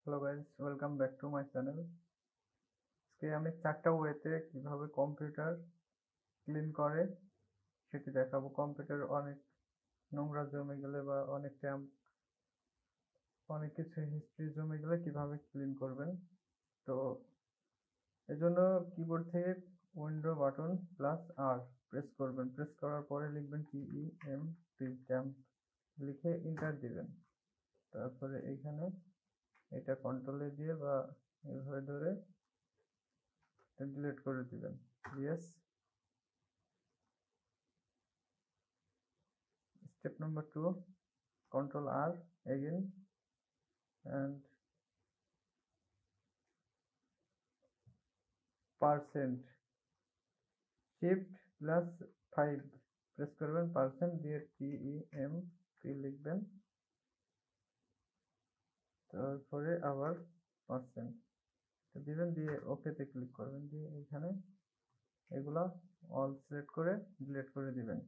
Hello guys, welcome back to my channel. আজকে আমি 4টা ওয়েতে কিভাবে কম্পিউটার ক্লিন করে সেটি দেখাবো। কম্পিউটার অনেক নোংরা জমে গেলে বা অনেক কিছু হিস্ট্রি জমে গেলে কিভাবে ক্লিন করবেন। তো এজন্য কিবোর্ড থেকে উইন্ডো বাটন প্লাস আর প্রেস করবেন। প্রেস করার পরে লিখবেন TEMP লিখে এন্টার দিবেন। তারপরে এইখানে এটা কন্ট্রোলে দিয়ে বা এভাবে ধরে ডিলিট করে দিবেন। Yes. Step number 2, Control R again and percent shift plus 5 press করবেন, পার্সেন্ট দিয়ে TEMP লিখবেন, তারপরে আবার পার্সেন্ট দিবেন, দিয়ে ওকেতে ক্লিক করবেন, দিয়ে এখানে এগুলা অল সিলেক্ট করে ডিলিট করে দিবেন।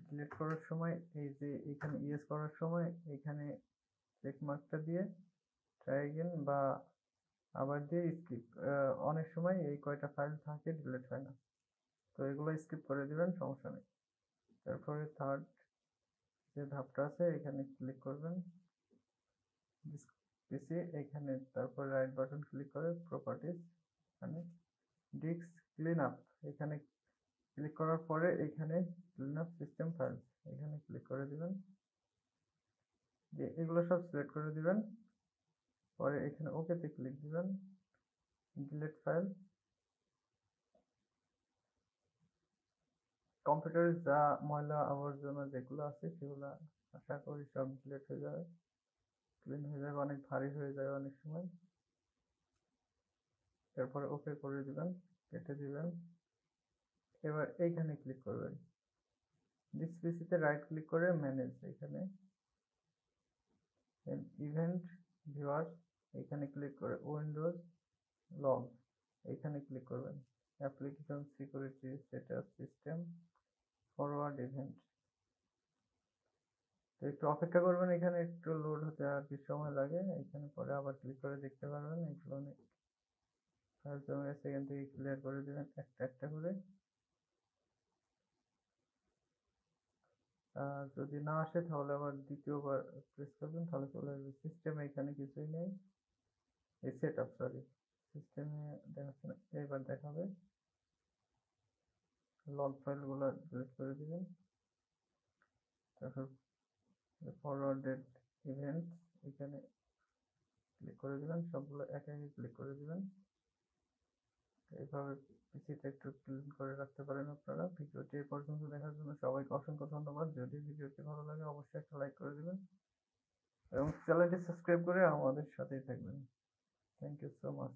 ডিলিট করার সময় এই যে এখানে ইয়েস করার সময় এখানে চেক মার্কটা দিয়ে ট্রাই এগেন বা আবার দিয়ে স্কিপ। অনেক সময় এই কয়টা ফাইল থাকে ডিলিট হয় না, তো এগুলো স্কিপ করে দিবেন, সমস্যা নেই। তারপরে থার্ড যে ধাপটা আছে এখানে ক্লিক করবেন, পিসি এখানে, তারপর রাইট বাটন ক্লিক করে প্রপার্টিজ, এখানে ডিস্ক ক্লিন আপ এখানে ক্লিক করার পরে এখানে ক্লিন আপ সিস্টেম ফাইলস এখানে ক্লিক করে দিবেন, দিয়ে এগুলো সব সিলেক্ট করে দিবেন। পরে এখানে ওকেতে ক্লিক দিবেন, ডিলিট ফাইল। কম্পিউটারে যা ময়লা আবর্জনা যেগুলো আছে সেগুলো আশা করি সব ডিলিট হয়ে যাবে, ক্লিন হয়ে যাবে, অনেক ভারী হয়ে যায় অনেক সময়। তারপরে ওকে করে দিবেন, কেটে দিবেন। এবার এইখানে ক্লিক করবেন, দিস পিসিতে রাইট ক্লিক করে ম্যানেজ, এখানে ইভেন্ট ভিউয়ার এখানে ক্লিক করে উইন্ডোজ লগ এখানে ক্লিক করবেন, application security setup system forward event. তো একটু অপেক্ষা করবেন, এখানে একটু লোড হতে আর কিছু সময় লাগে। এখানে পরে আবার ক্লিক করে দেখতে পারবেন এগুলো অনেক ফাইল জমে গেছে, এখান থেকে ক্লিয়ার করে দেবেন একটা একটা করে। যদি না আসে তাহলে আবার দ্বিতীয়বার প্রেস করবেন, তাহলে চলে আসবে। সিস্টেমে এখানে কিছুই নেই, এই সেটআপ সিস্টেমে দেখাচ্ছে না, এবার দেখাবে। লগ ফাইলগুলো ডিলিট করে দিবেন, তারপর ফরওয়ার্ডেড ইভেন্টস এখানে ক্লিক করে দিবেন, সবগুলো একে একে ক্লিক করে দিবেন। এইভাবে পিসিটা একটু ক্লিন করে রাখতে পারেন আপনারা। ভিডিওটি এই পর্যন্ত দেখার জন্য সবাইকে অসংখ্য ধন্যবাদ। যদি ভিডিওটি ভালো লাগে অবশ্যই একটা লাইক করে দিবেন এবং চ্যানেলটি সাবস্ক্রাইব করে আমাদের সাথেই থাকবেন। Thank you so much.